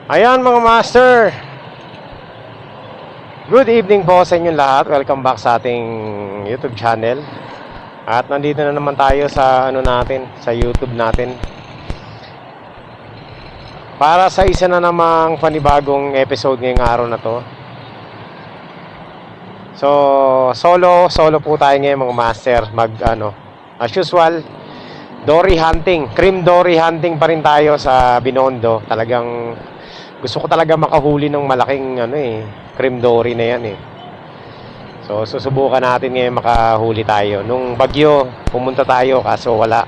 Ayan mga master, good evening po sa inyong lahat. Welcome back sa ating YouTube channel. At nandito na naman tayo sa sa YouTube natin para sa isa na namang panibagong episode ngayong araw na to. So, solo po tayo ngayon mga master. As usual, dory hunting, cream dory hunting pa rin tayo sa Binondo. Talagang gusto ko talaga makahuli ng malaking cream dory na yan eh. So susubukan natin ngayon makahuli tayo. Nung bagyo, pumunta tayo kaso wala.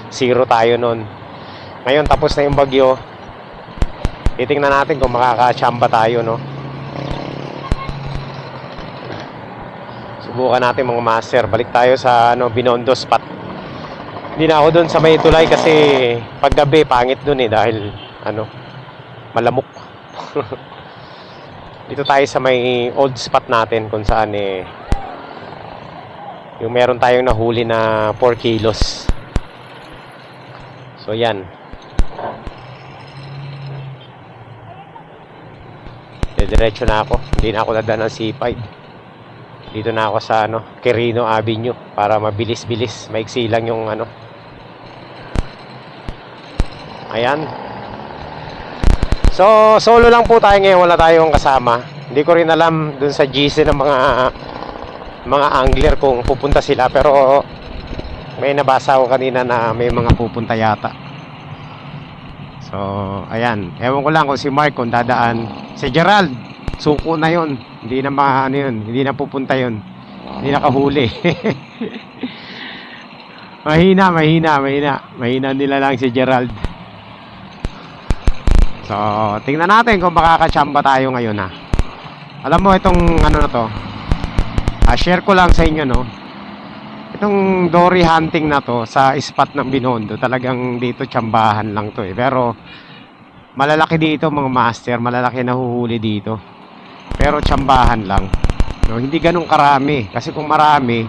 Zero tayo nun. Ngayon tapos na yung bagyo. Titingnan natin kung makakachamba tayo, no. Subukan natin mga master. Balik tayo sa Binondo spot. Hindi na ako dun sa may tulay kasi paggabi pangit dun eh dahil malamok. Dito tayo sa may old spot natin kung saan yung meron tayong nahuli na 4 kilos. So yan. Diretso na ako. Hindi na ako dadaan ng C5. Dito na ako sa Quirino Avenue para mabilis-bilis. Maiksi lang yung Ayan. So, solo lang po tayo ngayon, wala tayong kasama. Hindi ko rin alam dun sa GC ng mga angler kung pupunta sila, pero may nabasa ko kanina na may mga pupunta yata. So, ayan. Ewan ko lang kung si Mark kung dadaan. Si Gerald, suko na yun. Hindi na yun, hindi na pupunta yun. Hindi nakahuli. Mahina nila lang si Gerald. So, tingnan natin kung makakachamba tayo ngayon ha. Alam mo itong na to. Share ko lang sa inyo Itong dory hunting na to sa spot ng Binondo, talagang dito tsambahan lang to eh. Pero malalaki dito mga master, malalaki nahuhuli dito. Pero tsambahan lang. No, hindi ganun karami kasi kung marami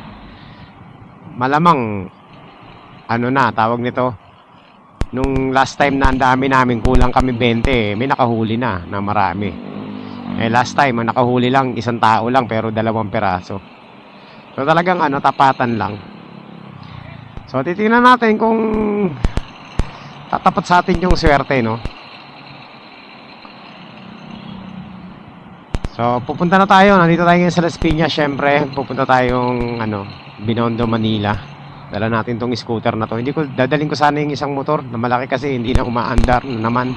malamang tawag nito. Nung last time na ang dami namin, kulang kami 20 may nakahuli na marami. Last time nakahuli lang isang tao lang pero 2 peraso. So talagang tapatan lang. So titingnan natin kung tatapat sa atin yung swerte, no. So pupunta na tayo, nandito tayo ngayon sa Las Piñas. Syempre pupunta tayong Binondo, Manila. Dala natin tong scooter na to. Dadaling ko sana yung isang motor na malaki kasi hindi na umaandar naman.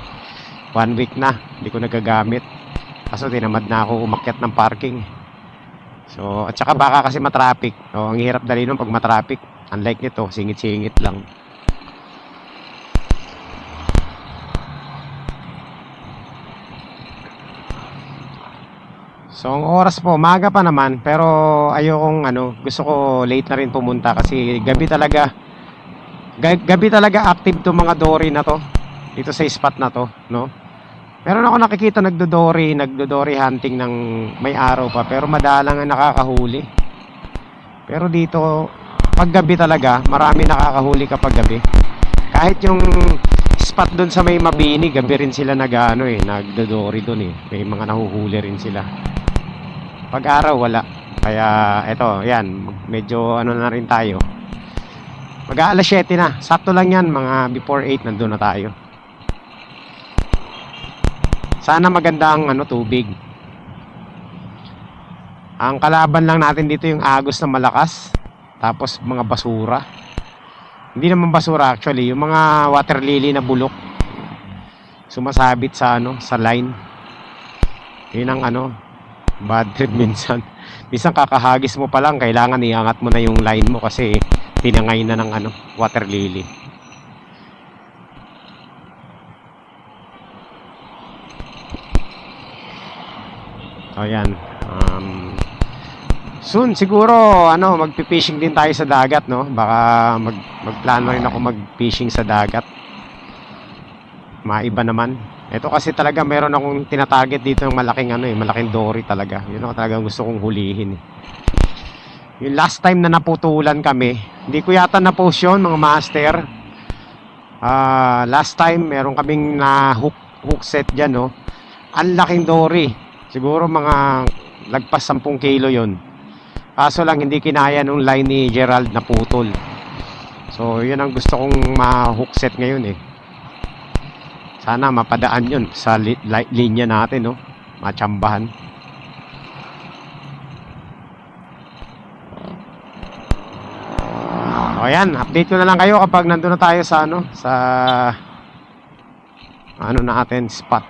1 week na, hindi ko nagagamit. Kaso tinamad na ako umakyat ng parking. So, at saka baka kasi matraffic. So, ang hirap dali nun pag matraffic. Unlike nito, singit-singit lang. So, ang oras po, maga pa naman, pero ayokong gusto ko late na rin pumunta kasi gabi talaga active to mga dory na to dito sa spot na to, no? Meron ako nakikita nagdo-dory hunting ng may araw pa, pero madalang ang nakakahuli. Pero dito pag gabi talaga, marami nakakahuli kapag gabi. Kahit yung spot doon sa may Mabini, gabi rin sila nagdo-dory doon eh. May mga nahuhuli rin sila. Pag araw wala. Kaya eto, yan, medyo na rin tayo. Mag-aalas 7 na. Sakto lang yan, mga before 8 nandun na tayo. Sana maganda ang tubig. Ang kalaban lang natin dito yung agos na malakas. Tapos mga basura. Hindi naman basura actually, yung mga water lily na bulok. Sumasabit sa sa line. Yun ang bad trip minsan. Minsan kakahagis mo pa lang, kailangan iangat mo na yung line mo kasi tinangay na ng water lily. So yan. Soon siguro magpi-fishing din tayo sa dagat, no? Baka magplano rin ako mag-fishing sa dagat. Maiba naman. Ito kasi talaga meron akong tinatarget dito ng malaking dory talaga. Yun ang talagang gusto kong hulihin. Yung last time na naputulan kami, hindi ko yata na-post yun mga master. Last time meron kaming na hook set dyan, no? Ang laking dory. Siguro mga lagpas 10 kilo yon. Kaso lang hindi kinaya nung line ni Gerald na putol. So yun ang gusto kong ma-hook set ngayon eh. Sana mapadaan yun sa linya natin, no? Matsambahan. O yan, update ko na lang kayo kapag nandun na tayo sa ano natin spot.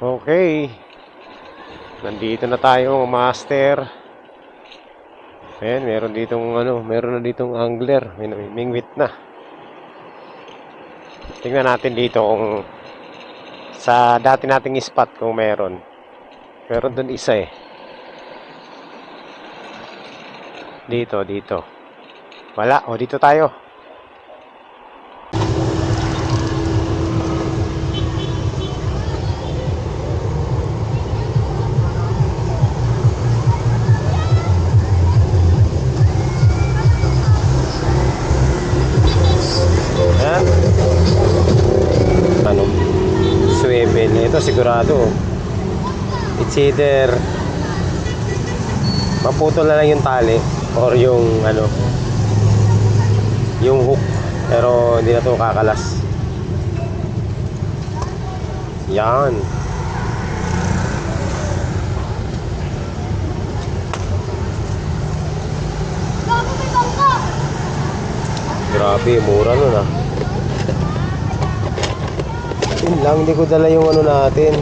Okay. Nandito na tayo, master. Ayan, meron na ditong angler. May namimingwit na. Tingnan natin dito kung sa dati nating spot kung meron. Meron dun isa eh. Dito. Wala. O, dito tayo. Ayan. Ano? Swivel. Ito sigurado. It's either maputol na lang yung tali or yung yung hook, pero hindi na ito kakalas. Yan. Grabe, mura nun ah. Yun lang, hindi ko dala yung natin.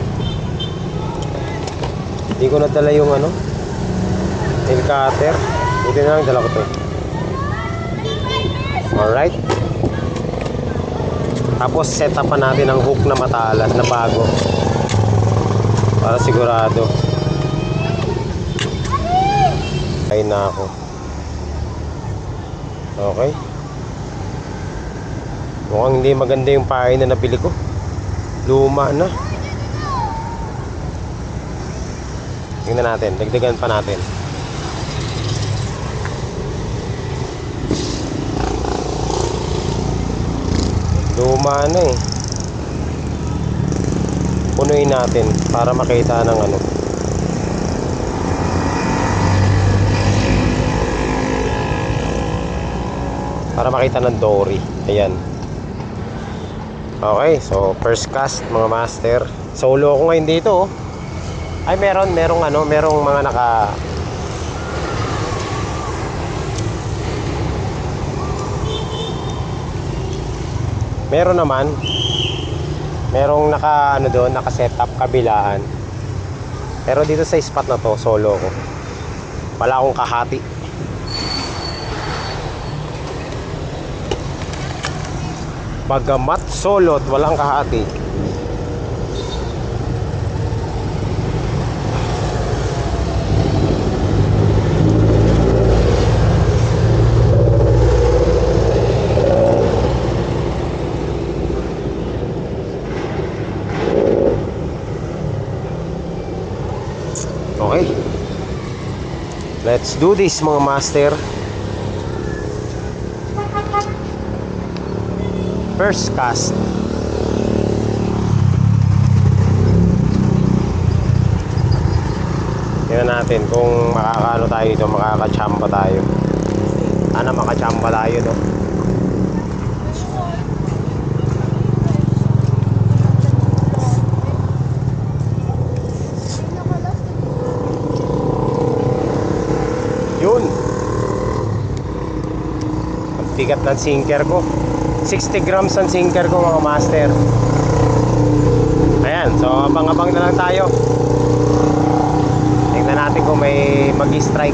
Hindi ko nadala yung nail cutter. Buti na lang dala ko to. Alright. Tapos set up pa natin ang hook na matalas na bago, para sigurado. Ay na ako. Okay. Mukhang hindi maganda yung pain na nabili ko. Luma na. Tingnan natin, dagdagan pa natin. Luma na eh. Punuin natin para makita ng para makita ng dory. Ayan. Okay, so first cast mga master. Solo ko ngayon dito, oh. Ay, merong mga meron naman. Merong doon, naka-setup kabilaan. Pero dito sa spot na to, solo ko. Wala akong kahati. Bagamat solo at walang kahati. Okay. Let's do this, mga master. First cast. Tingnan natin kung makakaano tayo dito, makakachamba tayo. Sana makachamba tayo, no? Yun. Ang bigat ng sinker ko. 60 grams ang sinker ko, mga master. Ayan, so abang-abang na lang tayo. Tingnan natin kung may mag-strike.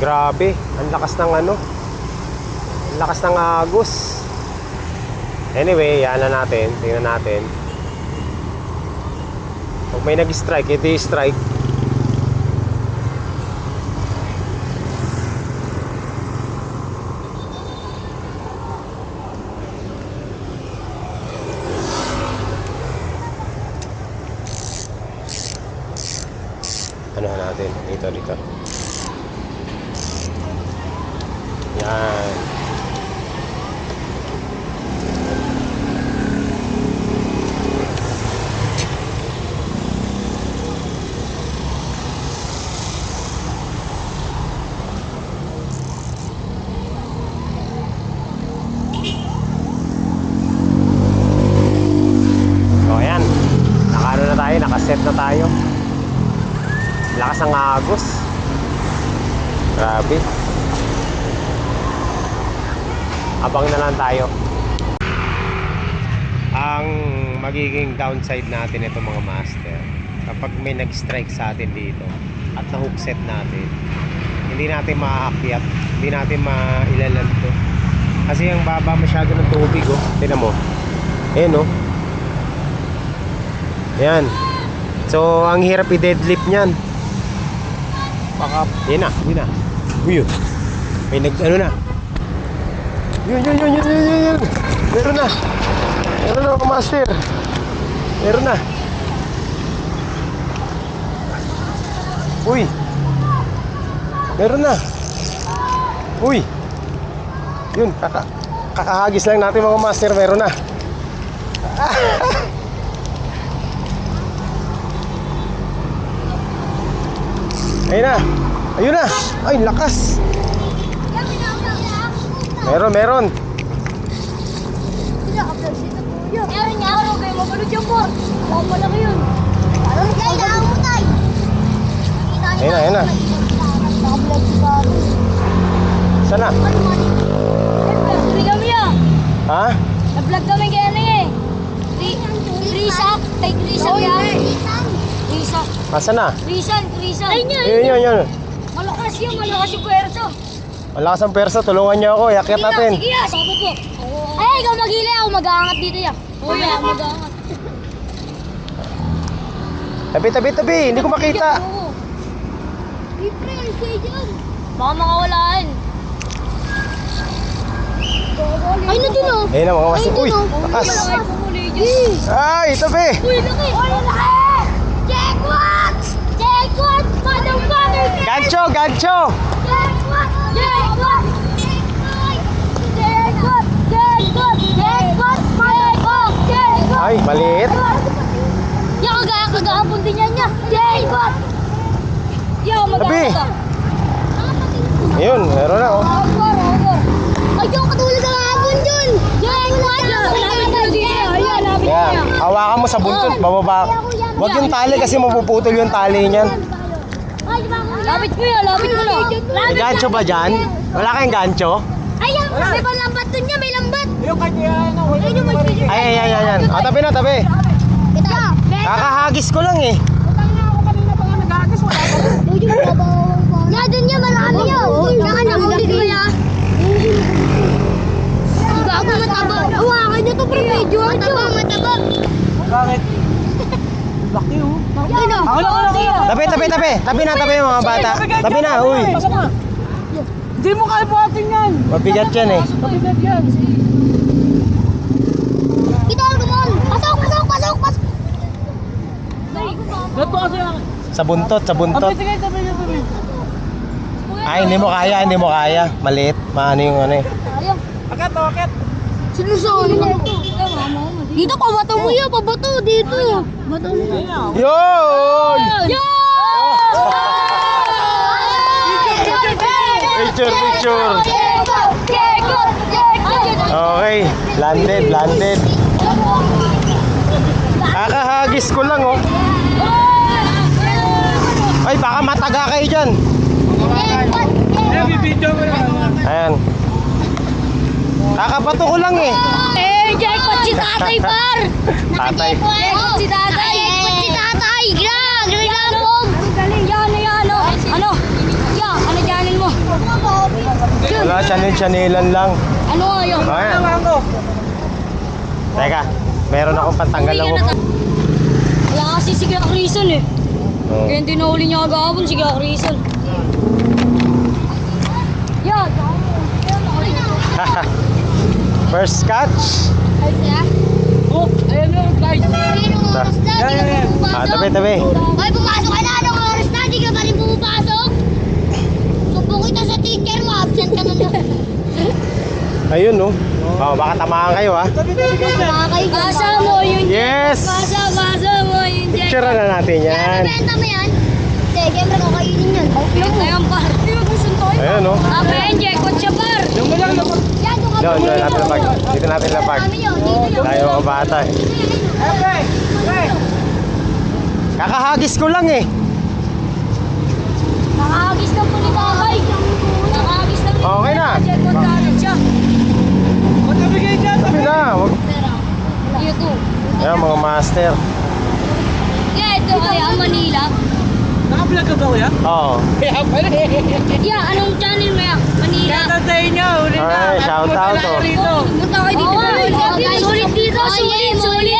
Grabe, ang lakas ng ang lakas ng agos. Anyway, yan na natin, tingnan natin. Pag may nag-strike, ito strike. Ano natin? Dito. Yan. So ayan, nakaset na tayo. Lakas ng agos. Grabe. Abang na lang tayo. Ang magiging downside natin ito, mga master, kapag may nag-strike sa atin dito at na-hookset natin, hindi natin maaakyat, hindi natin mailalan to. Kasi ang baba masyado ng tubig, oh. Tingnan mo. Ayan, oh. Ayan. So, ang hirap i-deadlift niyan. Baka, yun na. Uy, may na. Yun. Meron na, mga master. Meron na. Uy. Meron na. Uy. Yun, kakahagis lang natin, mga master. Meron na. Ayun na. Ay, lakas. Meron. Meron niya ako, kayo mapanood yung po. Baka malaki yun. Kailangan mo tayo. Ayun na. Nakablog si Baro. Sana? Nag-vlog kami ah. Ha? Nag-vlog kami kaya na eh. Risak. Take risak yan. Risak. Asan na? Risan. Ayun niya. Yun. Malakas yung puwerso. Malakas ang persa, tulungan niyo ako, iakyat natin. Sige ya. Sako po. Ay, ikaw mag-hila. Ako mag-aangat dito ya. Oo, ako mag-aangat. Tabi, hindi ko makita. Libre, kayo dyan. Baka makawalaan. Ay, na din oh. Ayun na, mga master. Uy, lakas. Ay, tabi. Uy, laki. Check what? Motherfucker. Gancho. Check what? Ay, maliit. Yung kagahapon din yan niya. Jacob! Yung Tabi. magagawa. Ayun, meron na oh. Ay, yung katulad ng hapon yun. Jacob! Lapit na dito. Ayan, lapit Yan, na. hawakan mo sa buntot, bababa. Huwag yung tali kasi mapuputol yung tali niyan. Lapit mo yan, lapit mo na. May gancho ba dyan? Wala kayong gancho? Ayan, may lambat dun niya, may lambat. Yung kanya yan, Ayun yung may Ay. O, tabi na, tabi. Ito. Kakahagis ko lang eh. utang na ako kanina pa nga nag-aagis, wala pa rin. Ya, dun niya, marami yan. Yan, nahuli ko yan. Bago mataba. Hawakan niyo to, pre-video. Mataba. Bakit? Laki oh. Ano? Tabi na mga bata. Tabi na, uy. Pasama. Hindi mo kaya buhatin yan. Mabigat yan eh. Mabigat yan. Kita, gumon. Pasok. Gato kasi yan. Sa buntot. Tabi, sige, tabi. Ay, hindi mo kaya. Maliit. Maano yung ano eh. Akit. Sinusun. Dito, pabato mo yan. Pabato, dito. Bato mo. Yun! Yo! Picture. Okay, landed. Kakahagis ko lang oh. Ay, baka mataga kayo dyan. Video mo na. Ayan. Kakabato ko lang eh. Jackpot si tatay, par! Tatay. Jackpot si tatay! Grabog! Yan, ano? Yan, ano dyanin mo? Wala, chanilan lang. Ano nga yun? Ayan. Ako. Teka, meron akong pantanggal lang oh. Wala kasi si Kak Rizal eh. Oh. Kaya hindi nahuli niya kagahapon si Kak Rizal. Yan! First catch. Oh, ayan na, guys. Yan. Tabi. Ay, pumasok ka na! Anong oras na? Di ka pa rin pumapasok? Sumbong kita sa teacher mo. Absent ka na naman. Ayun oh. Oh, baka tamaan kayo ah. Tabi kayo dyan. Pasa mo yung Yes! Pasa mo yung Picture na natin yan. Benta mo yan? Sige, siyempre kakainin yan. Benta yan, par. Hindi mo gusto tayo. Ayun oh. Abe, jackpot siya, par. Yung mo lang, Yan, doon ka Doon natin lapag. Dito natin lapag. Tayo mga bata eh. Pre. Kakahagis ko lang eh. Nakahagis na po ni tatay. Nakahagis na po. Okay na. Jackpot na agad siya. Tabi kayo dyan. Tabi na. Dito. Ayan mga master. Yeah, ito kaya Manila. Naka-vlog ka ba kuya? Oo. Kaya pala Yeah, anong channel mo yan? Manila. Shout out sa inyo. Uli na. Ay, shout Punta out, na oh. rito. Punta kayo dito. Sulit dito.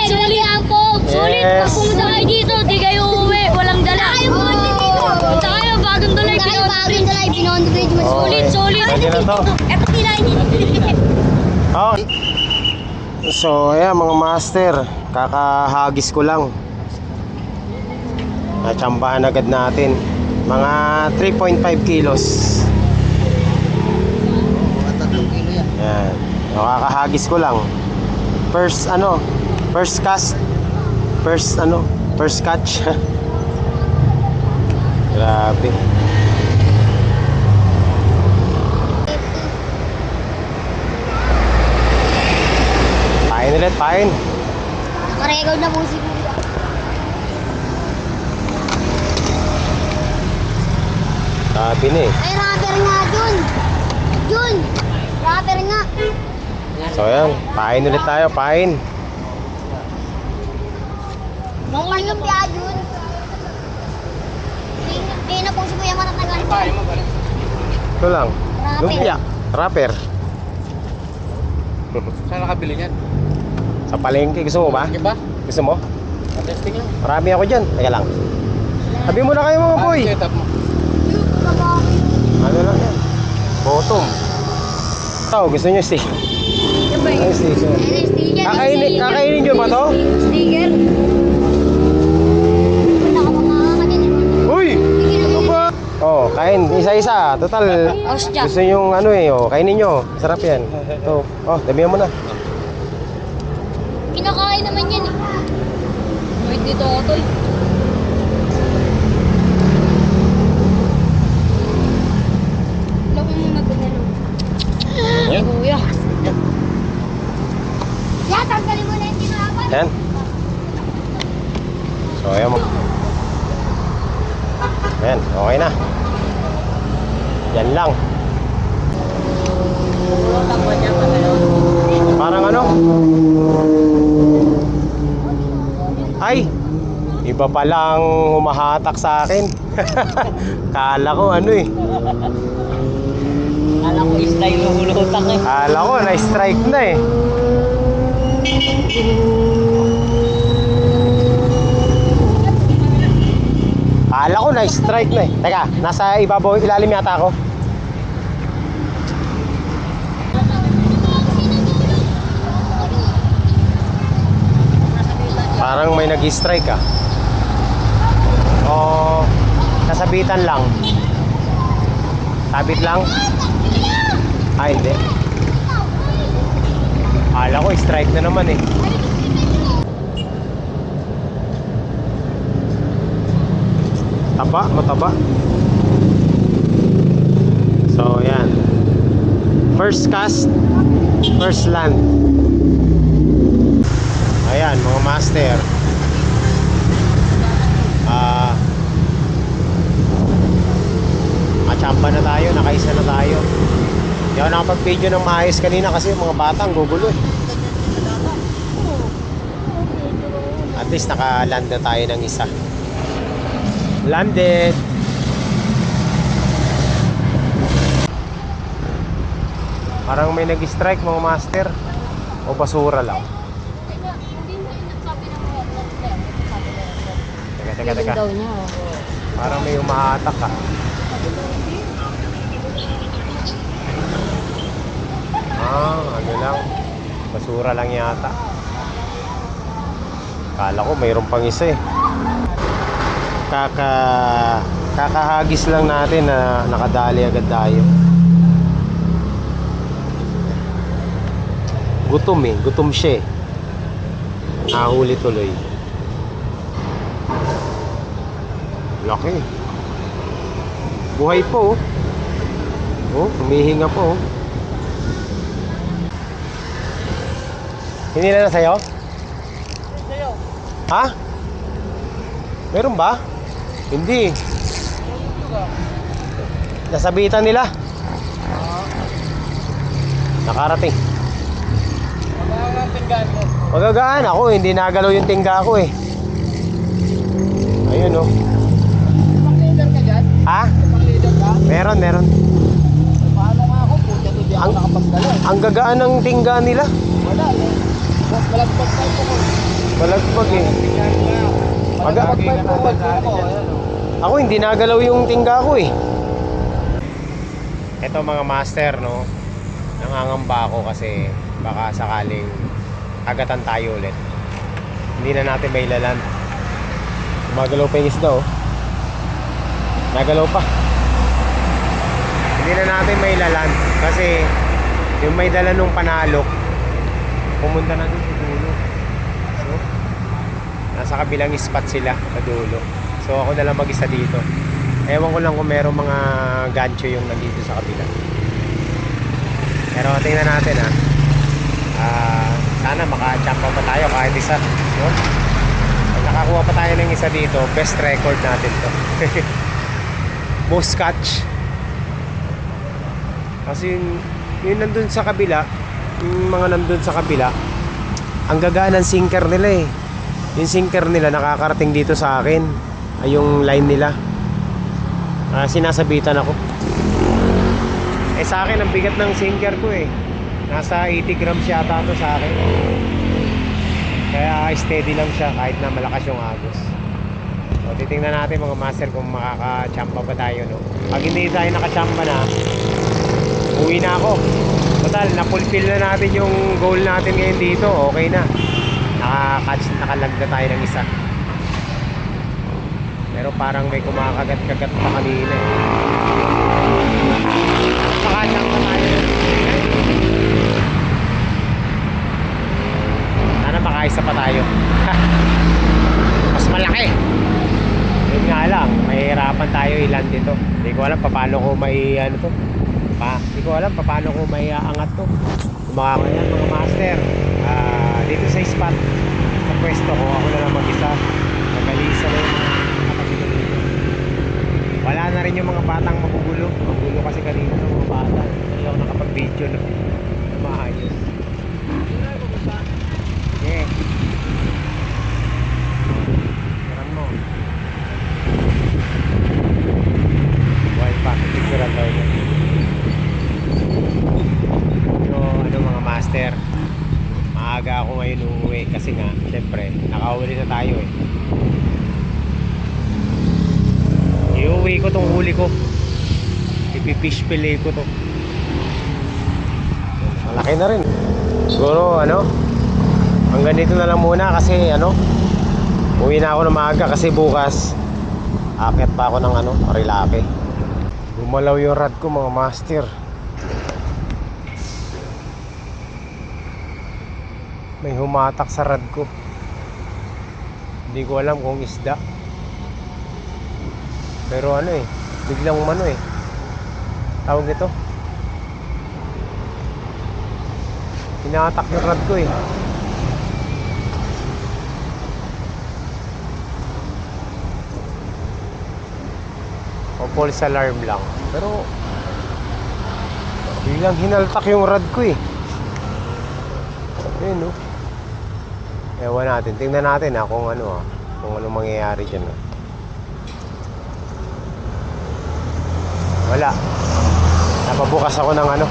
Sulit ang pog. Sulit. Yes. Pag pumunta kayo dito, di kayo uuwi. Walang dala. Punta kayo, bagong dalay. Beyond the bridge. Okay. Sulit. Pwede na to. Eto nila Oh. So, ayan mga master. Kakahagis ko lang. Natsambahan agad natin. Mga 3.5 kilos. Ayan. Kakahagis ko lang. First cast. First catch. Grabe. Pain. Nakarecord na po si Kuya. Sabi na eh. Ay, rapper nga dun. Rapper nga. So ayan, pain ulit tayo, pain. Mga lumpia dun. Di na po si Kuya matatagal. Ito lang. Rapper. Lumpia. Rapper. Saan nakabili niyan? Sa palengke, gusto mo ba? Sige ba? Gusto mo? Testing lang. Marami ako dyan. Teka lang. Sabi mo na kayo mga boy. Set up mo. Ano lang yan? Bottom. Ito, gusto nyo steak? Ano sticker? Kakainin nyo ba to? Sticker. Wala ka mga kanyan. Uy! Ano ba? Oh. Kain, isa-isa. Total, Ostya. gusto yung ano eh, oh, kainin nyo. Sarap yan. Ito, oh, damihan mo na. Kinakain naman yan eh. Wait dito, Otoy. Laki mo na ganyan. Yan. Kuya. Yan, tanggalin mo na yung tinapay. Yan. So, ayan mo. Yan, okay na. Yan lang. Parang ano? Ay! Iba palang humahatak sa akin. Kala ko ano eh. Kala ko style yung hulutak eh. Kala ko na-strike na eh. Kala ko na-strike na eh. Teka, nasa ibabaw, ilalim yata ako. Parang may nag-strike ah. O kasabitan lang. Sabit lang. Ah, hindi. Kala ko strike na naman eh. Taba, mataba. So, yan. First cast, first land. Ayan, mga master. Machamba na tayo, nakaisa na tayo. Hindi ako nakapag-video ng maayos kanina kasi yung mga batang gugulo eh. At least naka-land na tayo ng isa. Landed. Parang may nag-strike mga master. O basura lang. Hindi mo inasabi ng mga Teka. daw niya. Parang may umahatak ah. Ano lang. Basura lang yata. Kala ko mayroon pang isa eh. Kakahagis lang natin na nakadali agad tayo. Gutom eh, gutom siya eh. Nahuli tuloy. Laki. Buhay po oh. Oh, humihinga po oh. Hindi na sa'yo? Sa'yo. Ha? Meron ba? Hindi. Nasabitan nila. Nakarating. Magkakaroon ang tinggan mo. Magagaan ako, hindi nagalaw yung tingga ko eh. Ayun oh. Pang leader ka dyan? Ha? Pang leader ka? Meron. Paano nga ako? Puta, hindi ako nakapagdala eh. Ang gagaan ng tingga nila. Wala eh. Malagpag tayo ko. Malagpag eh. Tingnan mo na. Malagpag tayo ko. Ayan o. Ako hindi nagalaw yung tingga ko eh. Ito mga master no. Nangangamba ako kasi baka sakaling agatan tayo ulit. Hindi na natin may lalan. Magalaw pa yung isda oh. Nagalaw pa. Hindi na natin may lalan kasi yung may dala nung panalok pumunta na dun sa dulo. So, nasa kabilang spot sila sa dulo. So ako na lang mag-isa dito. Ewan ko lang kung merong mga gancho yung nandito sa kabila. Pero tingnan natin ha. Sana maka-champa pa tayo kahit isa. No? Pag nakakuha pa tayo ng isa dito, best record natin to. Most catch. Kasi yung nandun sa kabila, yung mga nandun sa kabila, ang gagaan ng sinker nila eh. Yung sinker nila nakakarating dito sa akin. Ay yung line nila. Sinasabitan ako. Eh sa akin ang bigat ng sinker ko eh. Nasa 80 grams yata ito sa akin. Kaya steady lang siya kahit na malakas yung agos. So titingnan natin mga master kung makaka-champa pa tayo no. Pag hindi tayo nakachamba na, uwi na ako. Total, na-fulfill na natin yung goal natin ngayon dito. Okay na. Nakalag na tayo ng isa. Pero parang may kumakagat-kagat pa kanina. Napakasang pa tayo. Sana makaisa pa tayo. Mas malaki. Yun nga lang, mahihirapan tayo ilan dito. Hindi ko alam paano ko may ano to. Hindi ko alam paano ko may aangat to. Mga yan, mga master. Dito sa spot, sa pwesto ko, ako na lang mag-isa. Nagalisa na yung mga kapatid ko dito. Wala na rin yung mga batang magugulo. Magugulo kasi kanina ng mga bata. Hindi ako nakapag-video na maayos. Yeah. Karan mo. Wild pa, picturean daw niya. So, ano mga master, maaga ako ngayon uuwi kasi nga, syempre, nakahuli na tayo eh. Iuwi ko tong huli ko. Ipifish fillet ko to. Malaki na rin. Siguro, ano, hanggang dito na lang muna kasi, ano, uwi na ako na maaga kasi bukas, akit pa ako ng, ano, Marilake. Gumalaw yung rad ko mga master. May humatak sa rad ko. Hindi ko alam kung isda. Pero ano eh, biglang umano eh. Tawag ito. Hinatak yung rad ko eh. O false alarm lang. Pero biglang hinaltak yung rad ko eh. Ayun no. Ewan natin, tingnan natin kung ano kung ano mangyayari dyan Wala. Napabukas ako ng ano.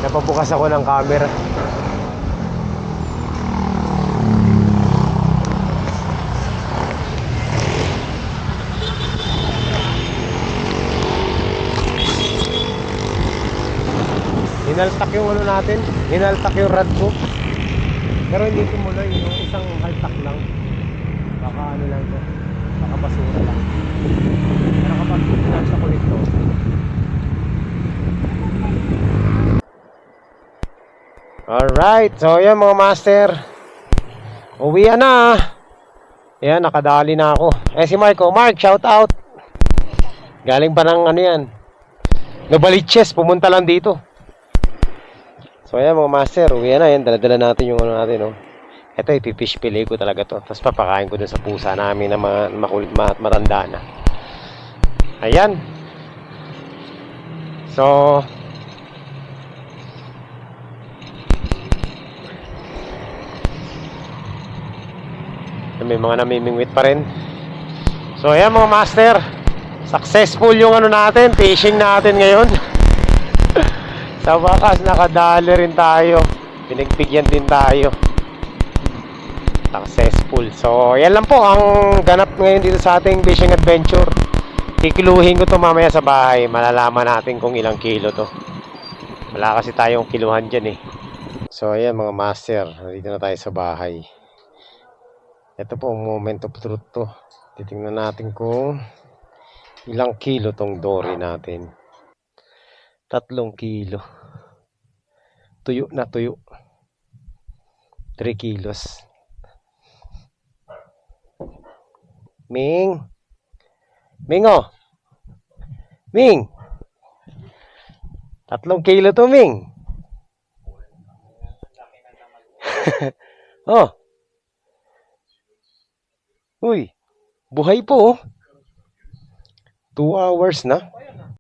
Napabukas ako ng camera. Hinaltak yung ano natin. Hinaltak yung rad ko. Pero hindi tumuloy, no? Isang haltak lang. Baka ano lang to. Baka basura lang. Pero kapag hinaltak ulit to. Alright, so yan mga master. Uwian na. Ayan, nakadali na ako. Si Marco. Mark, shout out. Galing pa ng ano yan, Novaliches, pumunta lang dito. So ayan mga master, uwian na yan. Dala-dala natin yung ano natin Ito, ipifish fillet ko talaga to. Tapos papakain ko dun sa pusa namin na makulit at matanda na. Ayan. So may mga namimingwit pa rin. So ayan mga master, successful yung ano natin, fishing natin ngayon. Sa wakas nakadali rin tayo. Pinagbigyan din tayo. Successful. So yan lang po ang ganap ngayon dito sa ating fishing adventure. Kikiluhin ko to mamaya sa bahay. Malalaman natin kung ilang kilo to. Wala kasi tayong kiluhan dyan eh. So ayan mga master, dito na tayo sa bahay. Ito po ang moment of truth to. Titingnan natin kung ilang kilo tong dory natin. 3 kilo. Tuyo na tuyo. 3 kilos. Ming! Ming oh! Ming! 3 kilo to, Ming! Oh! Uy! Buhay po oh! 2 hours na.